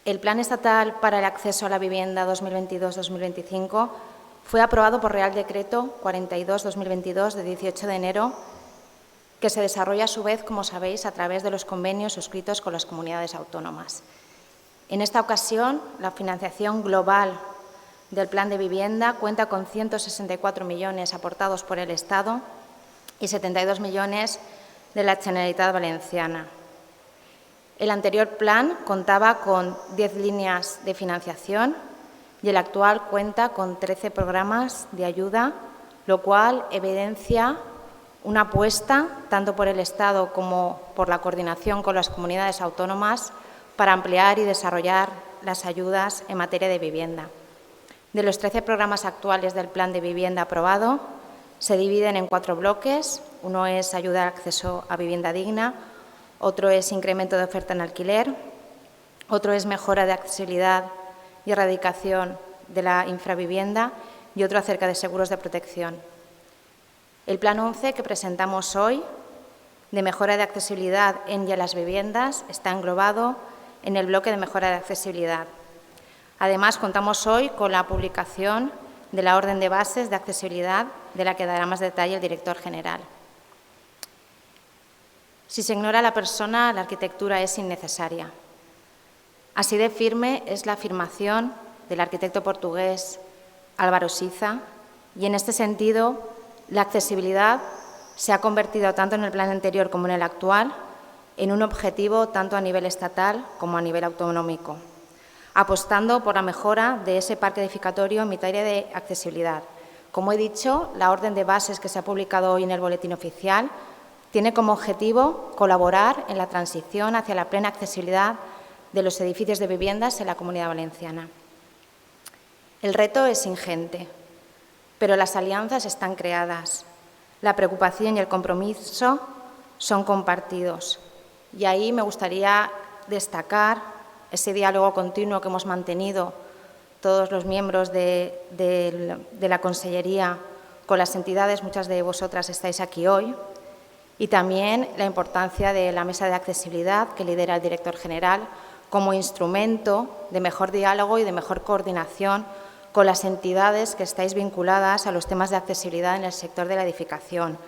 El Plan Estatal para el Acceso a la Vivienda 2022-2025 fue aprobado por Real Decreto 42-2022 de 18 de enero, que se desarrolla a su vez, como sabéis, a través de los convenios suscritos con las comunidades autónomas. En esta ocasión, la financiación global del Plan de Vivienda cuenta con 164 millones aportados por el Estado y 72 millones de la Generalitat Valenciana. El anterior plan contaba con 10 líneas de financiación y el actual cuenta con 13 programas de ayuda, lo cual evidencia una apuesta, tanto por el Estado como por la coordinación con las comunidades autónomas, para ampliar y desarrollar las ayudas en materia de vivienda. De los 13 programas actuales del Plan de Vivienda aprobado, se dividen en 4 bloques. Uno es ayuda al acceso a vivienda digna, otro es incremento de oferta en alquiler, otro es mejora de accesibilidad y erradicación de la infravivienda y otro acerca de seguros de protección. El Plan 11 que presentamos hoy, de mejora de accesibilidad en y a las viviendas, está englobado en el bloque de mejora de accesibilidad. Además, contamos hoy con la publicación de la Orden de Bases de Accesibilidad, de la que dará más detalle el director general. Si se ignora a la persona, la arquitectura es innecesaria. Así de firme es la afirmación del arquitecto portugués Álvaro Siza, y en este sentido la accesibilidad se ha convertido tanto en el plan anterior como en el actual en un objetivo tanto a nivel estatal como a nivel autonómico, apostando por la mejora de ese parque edificatorio en materia de accesibilidad. Como he dicho, la orden de bases que se ha publicado hoy en el Boletín Oficial tiene como objetivo colaborar en la transición hacia la plena accesibilidad de los edificios de viviendas en la Comunidad Valenciana. El reto es ingente, pero las alianzas están creadas. La preocupación y el compromiso son compartidos. Y ahí me gustaría destacar ese diálogo continuo que hemos mantenido todos los miembros de la Consellería con las entidades, muchas de vosotras estáis aquí hoy, y también la importancia de la mesa de accesibilidad que lidera el director general como instrumento de mejor diálogo y de mejor coordinación con las entidades que estáis vinculadas a los temas de accesibilidad en el sector de la edificación.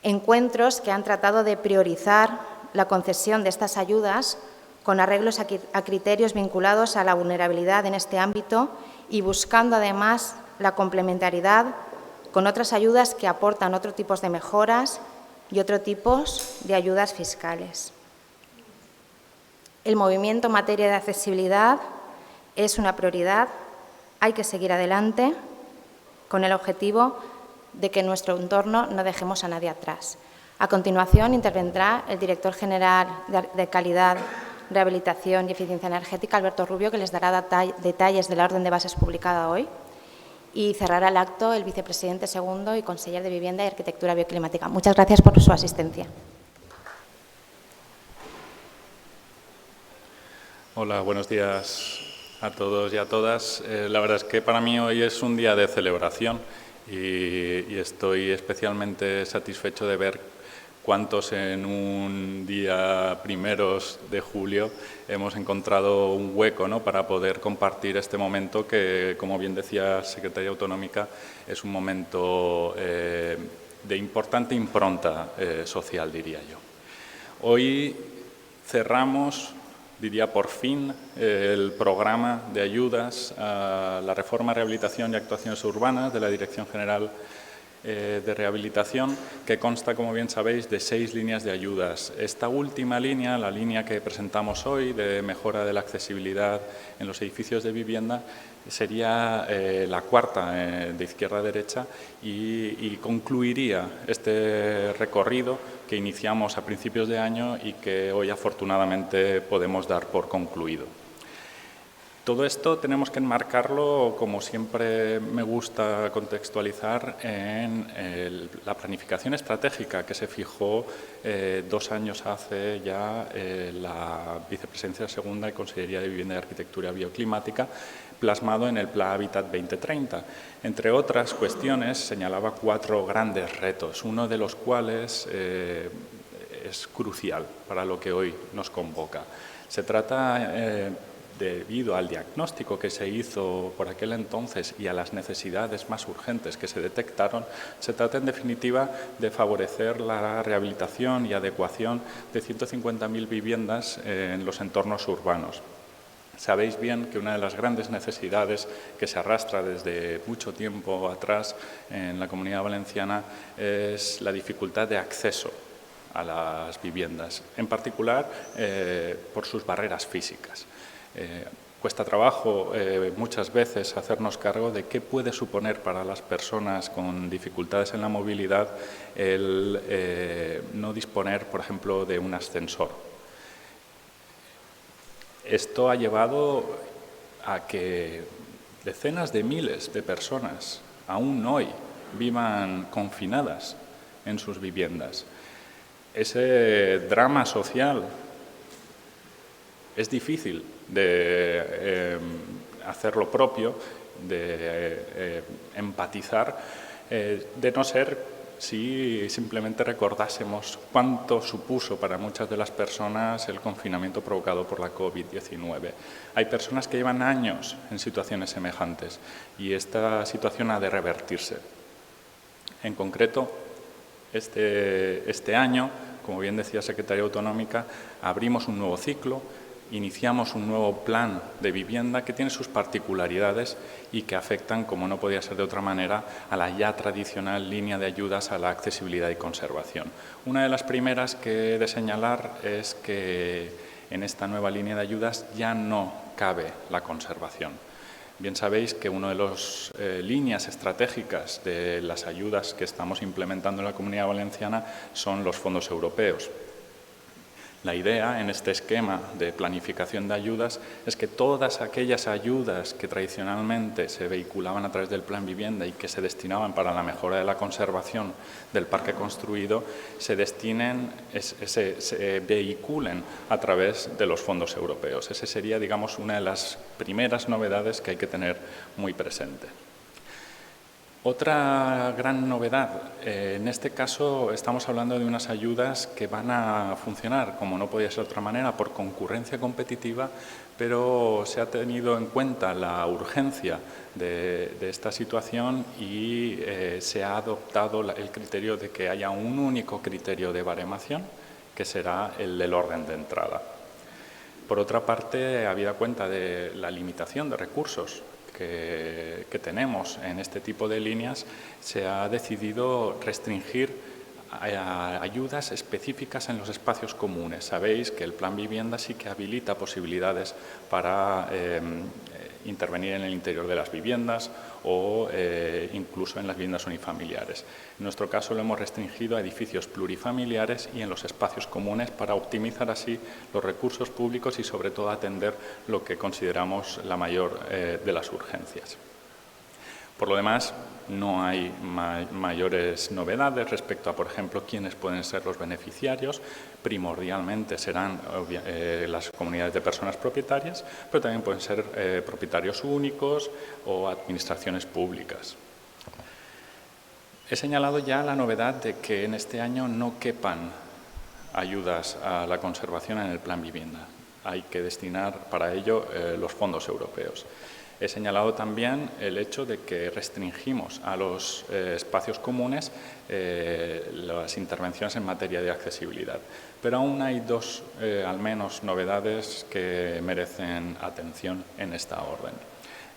Encuentros que han tratado de priorizar la concesión de estas ayudas con arreglos a criterios vinculados a la vulnerabilidad en este ámbito y buscando además la complementariedad con otras ayudas que aportan otros tipos de mejoras y otros tipos de ayudas fiscales. El movimiento en materia de accesibilidad es una prioridad. Hay que seguir adelante con el objetivo de que en nuestro entorno no dejemos a nadie atrás. A continuación intervendrá el director general de Calidad, Rehabilitación y Eficiencia Energética, Alberto Rubio, que les dará detalles de la orden de bases publicada hoy. Y cerrará el acto el vicepresidente segundo y conseller de Vivienda y Arquitectura Bioclimática. Muchas gracias por su asistencia. Hola, buenos días a todos y a todas. La verdad es que para mí hoy es un día de celebración y estoy especialmente satisfecho de ver cuántos en un día primeros de julio hemos encontrado un hueco, ¿no?, para poder compartir este momento que, como bien decía Secretaria Autonómica, es un momento de importante impronta social, diría yo. Hoy cerramos, diría por fin, el programa de ayudas a la reforma, rehabilitación y actuaciones urbanas de la Dirección General de Rehabilitación, que consta, como bien sabéis, de 6 líneas de ayudas. Esta última línea, la línea que presentamos hoy de mejora de la accesibilidad en los edificios de vivienda, sería la cuarta de izquierda a derecha y concluiría este recorrido que iniciamos a principios de año y que hoy afortunadamente podemos dar por concluido. Todo esto tenemos que enmarcarlo, como siempre me gusta contextualizar, en la planificación estratégica que se fijó 2 años hace ya la Vicepresidencia Segunda y Consellería de Vivienda y Arquitectura Bioclimática, plasmado en el Plan Habitat 2030. Entre otras cuestiones, señalaba 4 grandes retos, uno de los cuales es crucial para lo que hoy nos convoca. Se trata debido al diagnóstico que se hizo por aquel entonces y a las necesidades más urgentes que se detectaron, se trata en definitiva de favorecer la rehabilitación y adecuación de 150.000 viviendas en los entornos urbanos. Sabéis bien que una de las grandes necesidades que se arrastra desde mucho tiempo atrás en la Comunidad Valenciana es la dificultad de acceso a las viviendas, en particular por sus barreras físicas. Cuesta trabajo muchas veces hacernos cargo de qué puede suponer para las personas con dificultades en la movilidad el no disponer, por ejemplo, de un ascensor. Esto ha llevado a que decenas de miles de personas aún hoy vivan confinadas en sus viviendas. Ese drama social es difícil de hacer lo propio, de empatizar, de no ser si simplemente recordásemos cuánto supuso para muchas de las personas el confinamiento provocado por la COVID-19. Hay personas que llevan años en situaciones semejantes y esta situación ha de revertirse. En concreto, este año, como bien decía Secretaría Autonómica, abrimos un nuevo ciclo, iniciamos un nuevo plan de vivienda que tiene sus particularidades y que afectan, como no podía ser de otra manera, a la ya tradicional línea de ayudas a la accesibilidad y conservación. Una de las primeras que he de señalar es que en esta nueva línea de ayudas ya no cabe la conservación. Bien sabéis que una de las líneas estratégicas de las ayudas que estamos implementando en la Comunidad Valenciana son los fondos europeos. La idea en este esquema de planificación de ayudas es que todas aquellas ayudas que tradicionalmente se vehiculaban a través del Plan Vivienda y que se destinaban para la mejora de la conservación del parque construido se vehiculen a través de los fondos europeos. Esa sería, digamos, una de las primeras novedades que hay que tener muy presente. Otra gran novedad, en este caso estamos hablando de unas ayudas que van a funcionar, como no podía ser de otra manera, por concurrencia competitiva, pero se ha tenido en cuenta la urgencia de esta situación y se ha adoptado el criterio de que haya un único criterio de baremación, que será el del orden de entrada. Por otra parte, habida cuenta de la limitación de recursos que tenemos en este tipo de líneas, se ha decidido restringir ayudas específicas en los espacios comunes. Sabéis que el Plan Vivienda sí que habilita posibilidades para intervenir en el interior de las viviendas o incluso en las viviendas unifamiliares. En nuestro caso lo hemos restringido a edificios plurifamiliares y en los espacios comunes para optimizar así los recursos públicos y sobre todo atender lo que consideramos la mayor de las urgencias. Por lo demás, no hay mayores novedades respecto a, por ejemplo, quiénes pueden ser los beneficiarios. Primordialmente serán las comunidades de personas propietarias, pero también pueden ser propietarios únicos o administraciones públicas. He señalado ya la novedad de que en este año no quepan ayudas a la conservación en el Plan Vivienda. Hay que destinar para ello los fondos europeos. He señalado también el hecho de que restringimos a los espacios comunes las intervenciones en materia de accesibilidad. Pero aún hay dos, al menos, novedades que merecen atención en esta orden.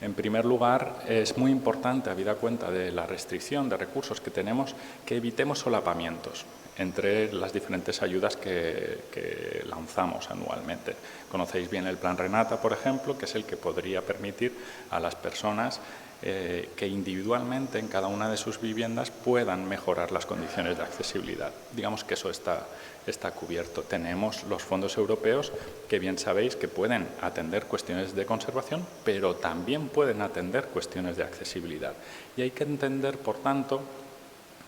En primer lugar, es muy importante, habida cuenta de la restricción de recursos que tenemos, que evitemos solapamientos entre las diferentes ayudas que lanzamos anualmente. Conocéis bien el Plan Renata, por ejemplo, que es el que podría permitir a las personas que individualmente en cada una de sus viviendas puedan mejorar las condiciones de accesibilidad. Digamos que eso está cubierto. Tenemos los fondos europeos que bien sabéis que pueden atender cuestiones de conservación, pero también pueden atender cuestiones de accesibilidad. Y hay que entender, por tanto,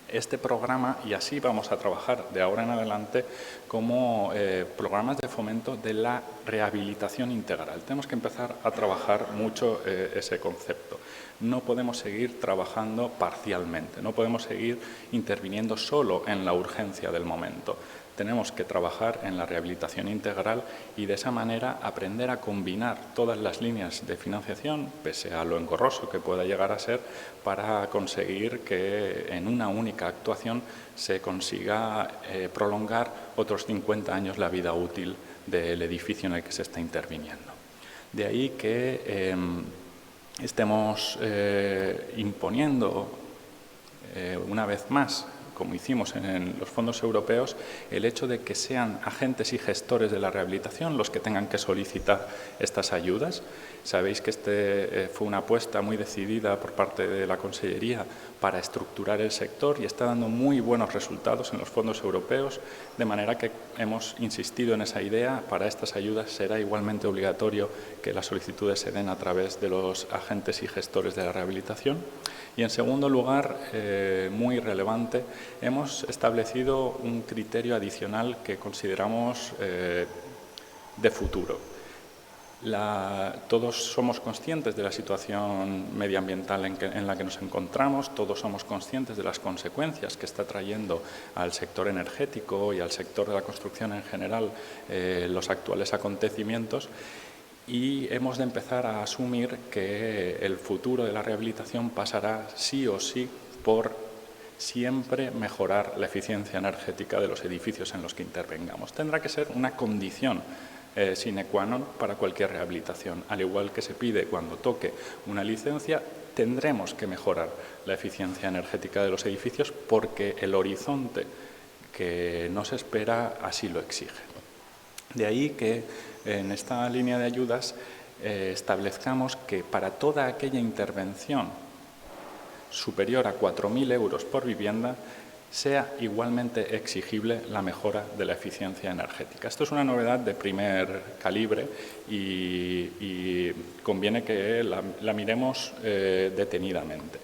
este programa, y así vamos a trabajar de ahora en adelante, como programas de fomento de la rehabilitación integral. Tenemos que empezar a trabajar mucho ese concepto. No podemos seguir trabajando parcialmente, no podemos seguir interviniendo solo en la urgencia del momento. tenemos que trabajar en la rehabilitación integral y de esa manera aprender a combinar todas las líneas de financiación, pese a lo engorroso que pueda llegar a ser, para conseguir que en una única actuación se consiga prolongar otros 50 años la vida útil del edificio en el que se está interviniendo. De ahí que estemos imponiendo una vez más, como hicimos en los fondos europeos, el hecho de que sean agentes y gestores de la rehabilitación los que tengan que solicitar estas ayudas. Sabéis que fue una apuesta muy decidida por parte de la Consellería para estructurar el sector y está dando muy buenos resultados en los fondos europeos, de manera que hemos insistido en esa idea. Para estas ayudas será igualmente obligatorio que las solicitudes se den a través de los agentes y gestores de la rehabilitación. Y en segundo lugar, muy relevante, hemos establecido un criterio adicional que consideramos de futuro. Todos somos conscientes de la situación medioambiental en la que nos encontramos, todos somos conscientes de las consecuencias que está trayendo al sector energético y al sector de la construcción en general los actuales acontecimientos. Y hemos de empezar a asumir que el futuro de la rehabilitación pasará sí o sí por siempre mejorar la eficiencia energética de los edificios en los que intervengamos. Tendrá que ser una condición sine qua non para cualquier rehabilitación. Al igual que se pide cuando toque una licencia, tendremos que mejorar la eficiencia energética de los edificios porque el horizonte que nos espera así lo exige. De ahí que en esta línea de ayudas establezcamos que para toda aquella intervención superior a 4.000 euros por vivienda sea igualmente exigible la mejora de la eficiencia energética. Esto es una novedad de primer calibre y conviene que la miremos detenidamente.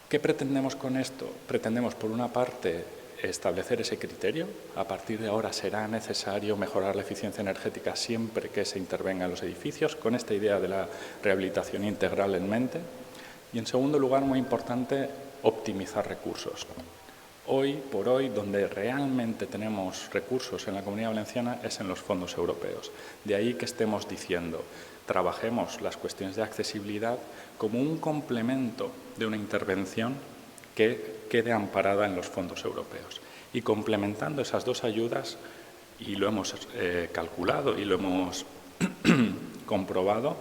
¿Qué pretendemos con esto? Pretendemos, por una parte, establecer ese criterio. A partir de ahora será necesario mejorar la eficiencia energética siempre que se intervenga en los edificios, con esta idea de la rehabilitación integral en mente. Y en segundo lugar, muy importante, optimizar recursos. Hoy por hoy, donde realmente tenemos recursos en la Comunidad Valenciana es en los fondos europeos. De ahí que estemos diciendo, trabajemos las cuestiones de accesibilidad como un complemento de una intervención que quede amparada en los fondos europeos. Y complementando esas dos ayudas, y lo hemos calculado y lo hemos comprobado,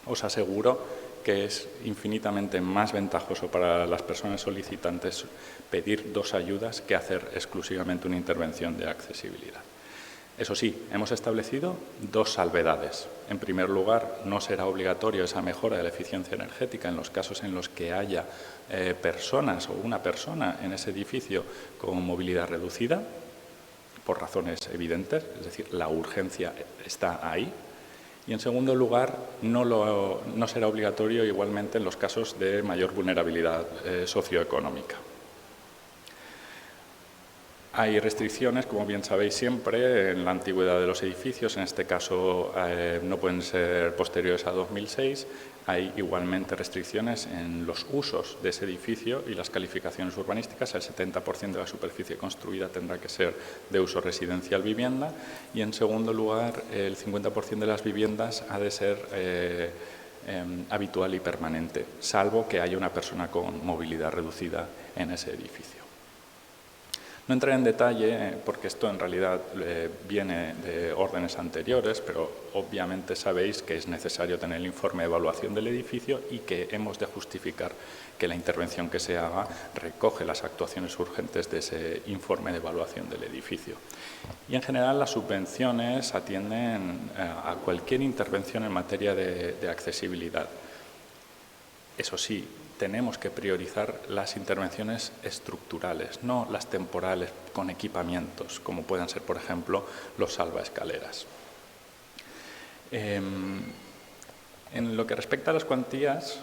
os aseguro que es infinitamente más ventajoso para las personas solicitantes pedir dos ayudas que hacer exclusivamente una intervención de accesibilidad. Eso sí, hemos establecido dos salvedades. En primer lugar, no será obligatorio esa mejora de la eficiencia energética en los casos en los que haya personas o una persona en ese edificio con movilidad reducida, por razones evidentes, es decir, la urgencia está ahí. Y en segundo lugar, no será obligatorio igualmente en los casos de mayor vulnerabilidad socioeconómica. Hay restricciones, como bien sabéis siempre, en la antigüedad de los edificios, en este caso no pueden ser posteriores a 2006. Hay igualmente restricciones en los usos de ese edificio y las calificaciones urbanísticas. El 70% de la superficie construida tendrá que ser de uso residencial vivienda y, en segundo lugar, el 50% de las viviendas ha de ser habitual y permanente, salvo que haya una persona con movilidad reducida en ese edificio. No entraré en detalle porque esto en realidad viene de órdenes anteriores, pero obviamente sabéis que es necesario tener el informe de evaluación del edificio y que hemos de justificar que la intervención que se haga recoge las actuaciones urgentes de ese informe de evaluación del edificio. Y en general las subvenciones atienden a cualquier intervención en materia de accesibilidad. Eso sí, tenemos que priorizar las intervenciones estructurales, no las temporales con equipamientos, como puedan ser, por ejemplo, los salvaescaleras. En lo que respecta a las cuantías,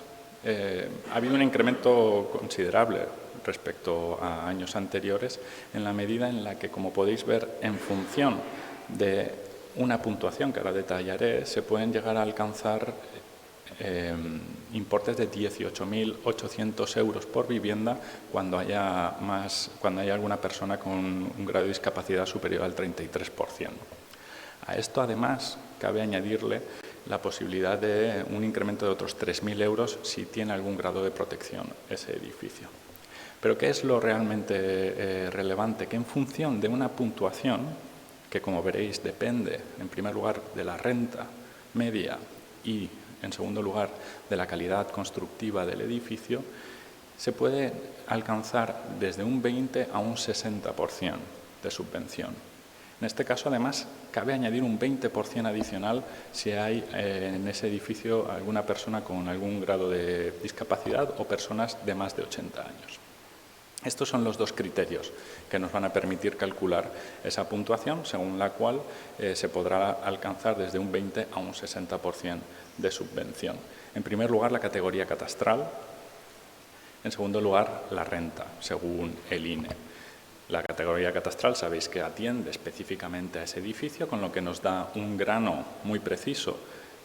ha habido un incremento considerable respecto a años anteriores, en la medida en la que, como podéis ver, en función de una puntuación que ahora detallaré, se pueden llegar a alcanzar importes de 18.800 euros por vivienda cuando haya alguna persona con un grado de discapacidad superior al 33%. A esto, además, cabe añadirle la posibilidad de un incremento de otros 3.000 euros si tiene algún grado de protección ese edificio. Pero ¿qué es lo realmente relevante? Que en función de una puntuación, que como veréis depende, en primer lugar, de la renta media y, en segundo lugar, de la calidad constructiva del edificio, se puede alcanzar desde un 20 a un 60% de subvención. En este caso, además, cabe añadir un 20% adicional si hay en ese edificio alguna persona con algún grado de discapacidad o personas de más de 80 años. Estos son los dos criterios que nos van a permitir calcular esa puntuación, según la cual se podrá alcanzar desde un 20 a un 60% de subvención. En primer lugar, la categoría catastral. En segundo lugar, la renta, según el INE. La categoría catastral sabéis que atiende específicamente a ese edificio, con lo que nos da un grano muy preciso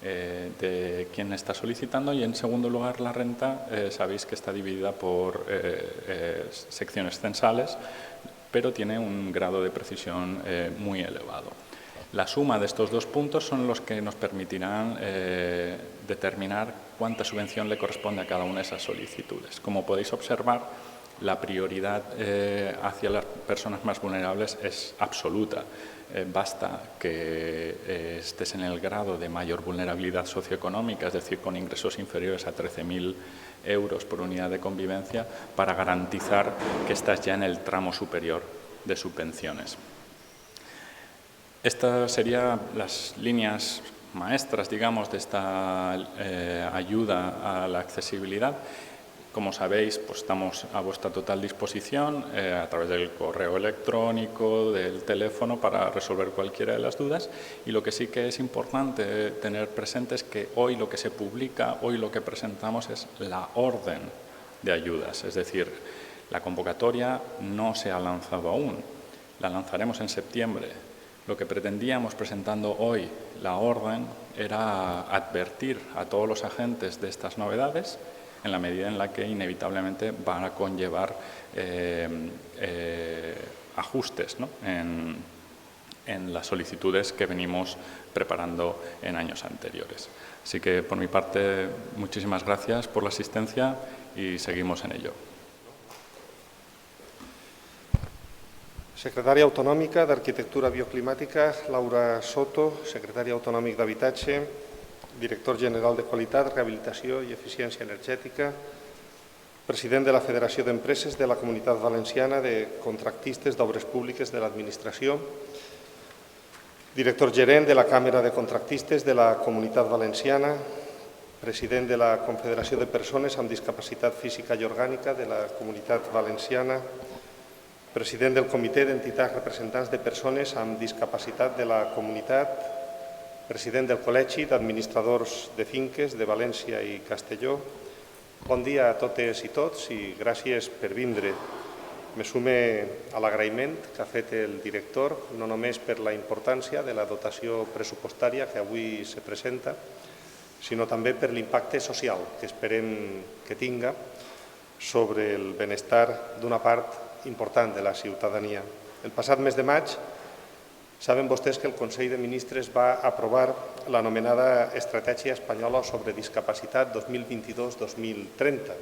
de quién está solicitando, y en segundo lugar la renta sabéis que está dividida por secciones censales, pero tiene un grado de precisión muy elevado. La suma de estos dos puntos son los que nos permitirán determinar cuánta subvención le corresponde a cada una de esas solicitudes. Como podéis observar, la prioridad hacia las personas más vulnerables es absoluta. Basta que estés en el grado de mayor vulnerabilidad socioeconómica, es decir, con ingresos inferiores a 13.000 euros por unidad de convivencia, para garantizar que estás ya en el tramo superior de subvenciones. Estas serían las líneas maestras, digamos, de esta ayuda a la accesibilidad. Como sabéis, pues estamos a vuestra total disposición a través del correo electrónico, del teléfono, para resolver cualquiera de las dudas. Y lo que sí que es importante tener presente es que hoy lo que se publica, hoy lo que presentamos es la orden de ayudas. Es decir, la convocatoria no se ha lanzado aún, la lanzaremos en septiembre. Lo que pretendíamos presentando hoy la orden era advertir a todos los agentes de estas novedades, en la medida en la que inevitablemente van a conllevar ajustes, ¿no?, en las solicitudes que venimos preparando en años anteriores. Así que, por mi parte, muchísimas gracias por la asistencia y seguimos en ello. Secretària Autonòmica d'Arquitectura Bioclimàtica, Laura Soto, secretari autonòmic d'Habitatge, director general de Qualitat, Rehabilitació i Eficiència Energètica, president de la Federació d'Empreses de la Comunitat Valenciana de Contractistes d'Obres Públiques de l'Administració, director gerent de la Càmera de Contractistes de la Comunitat Valenciana, president de la Confederació de Persones amb Discapacitat Física i Orgànica de la Comunitat Valenciana, president del Comitè d'Entitats Representants de Persones amb Discapacitat de la Comunitat, president del Col·legi d'Administradors de Finques de València i Castelló. Bon dia a totes i tots i gràcies per vindre. Me sume a l'agraïment que ha fet el director, no només per la importància de la dotació pressupostària que avui se presenta, sinó també per l'impacte social que esperem que tinga sobre el benestar d'una part important de la ciutadania. El passat mes de maig, saben vostès que el Consell de Ministres va aprovar l'anomenada Estratègia Espanyola sobre Discapacitat 2022-2030.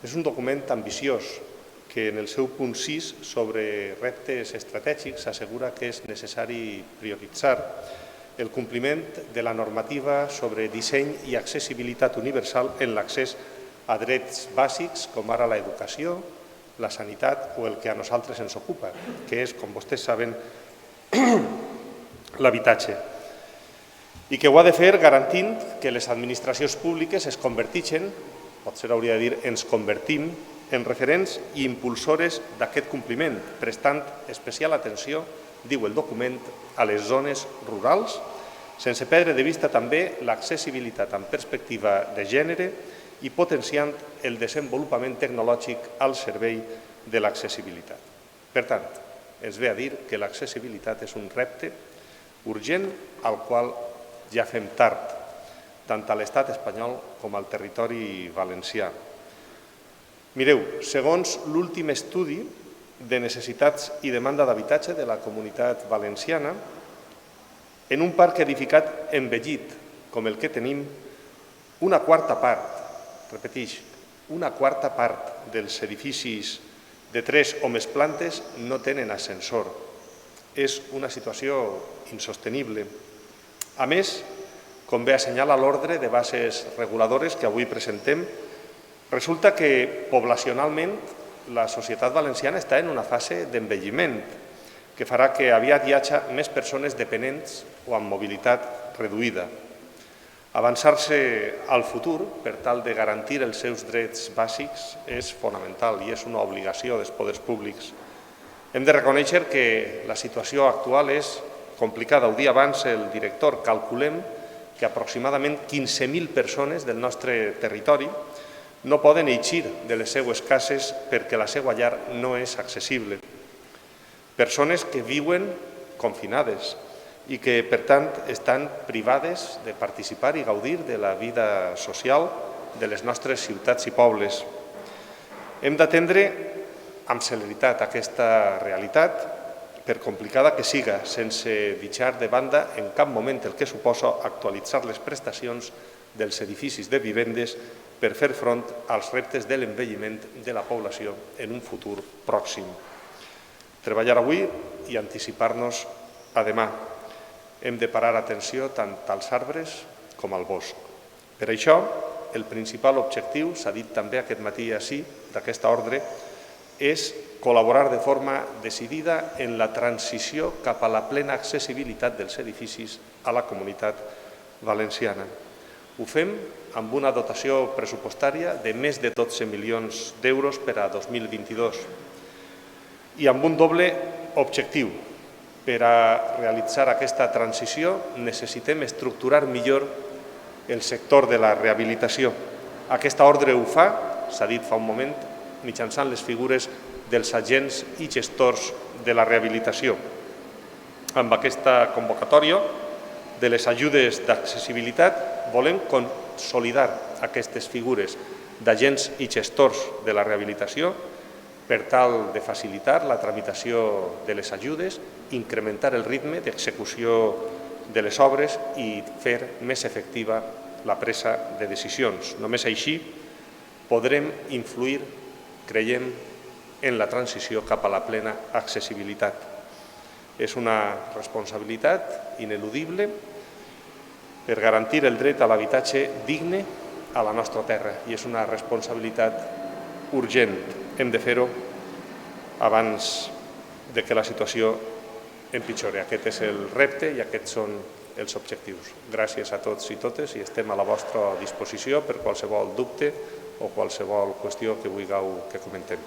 És un document ambiciós que en el seu punt 6 sobre reptes estratègics assegura que és necessari prioritzar el compliment de la normativa sobre disseny i accessibilitat universal en l'accés a drets bàsics com ara l'educació, la sanitat o el que a nosaltres ens ocupa, que és, com vostès saben, l'habitatge, i que ho ha de fer garantint que les administracions públiques es converteixen, potser hauria de dir ens convertim, en referents i impulsores d'aquest compliment, prestant especial atenció, diu el document, a les zones rurals, sense perdre de vista també l'accessibilitat en perspectiva de gènere i potenciant el desenvolupament tecnològic al servei de l'accessibilitat. Per tant, ens ve a dir que l'accessibilitat és un repte urgent al qual ja fem tard. tant a l'estat espanyol com al territori valencià. Mireu, segons l'últim estudi de necessitats i demanda d'habitatge de la Comunitat Valenciana, en un parc edificat envellit com el que tenim, una quarta part, repeteix, una quarta part dels edificis de 3 o més plantes no tenen ascensor. És una situació insostenible. A més, com bé assenyala l'ordre de bases reguladores que avui presentem, resulta que poblacionalment la societat valenciana està en una fase d'envelliment que farà que aviat hi hagi més persones dependents o amb mobilitat reduïda. Avançar-se al futur per tal de garantir els seus drets bàsics és fonamental i és una obligació dels poders públics. Hem de reconèixer que la situació actual és complicada. Ho dia abans el director, calculem que aproximadament 15.000 persones del nostre territori no poden eixir de les seues cases perquè la seva llar no és accessible. Persones que viuen confinades i que, per tant, estan privades de participar i gaudir de la vida social de les nostres ciutats i pobles. Hem d'atendre amb celeritat aquesta realitat, per complicada que siga, sense deixar de banda en cap moment el que suposa actualitzar les prestacions dels edificis de vivendes per fer front als reptes de l'envelliment de la població en un futur pròxim. Treballar avui i anticipar-nos a demà. Hem de parar atenció tant als arbres com al bosc. Per això, el principal objectiu, s'ha dit també aquest matí així, d'aquesta ordre, és col·laborar de forma decidida en la transició cap a la plena accessibilitat dels edificis a la Comunitat Valenciana. Ho fem amb una dotació pressupostària de més de 12 milions d'euros per a 2022 i amb un doble objectiu. Per a realitzar aquesta transició necessitem estructurar millor el sector de la rehabilitació. Aquesta ordre ho fa, s'ha dit fa un moment, mitjançant les figures dels agents i gestors de la rehabilitació. Amb aquesta convocatòria de les ajudes d'accessibilitat volem consolidar aquestes figures d'agents i gestors de la rehabilitació per tal de facilitar la tramitació de les ajudes, incrementar el ritme d'execució de les obres i fer més efectiva la presa de decisions. Només així podrem influir, creiem, en la transició cap a la plena accessibilitat. És una responsabilitat ineludible per garantir el dret a l'habitatge digne a la nostra terra i és una responsabilitat urgent. Hem de fer-ho abans de que la situació empitjori. Aquest és el repte i aquests són els objectius. Gràcies a tots i totes i estem a la vostra disposició per qualsevol dubte o qualsevol qüestió que vulgueu que comentem.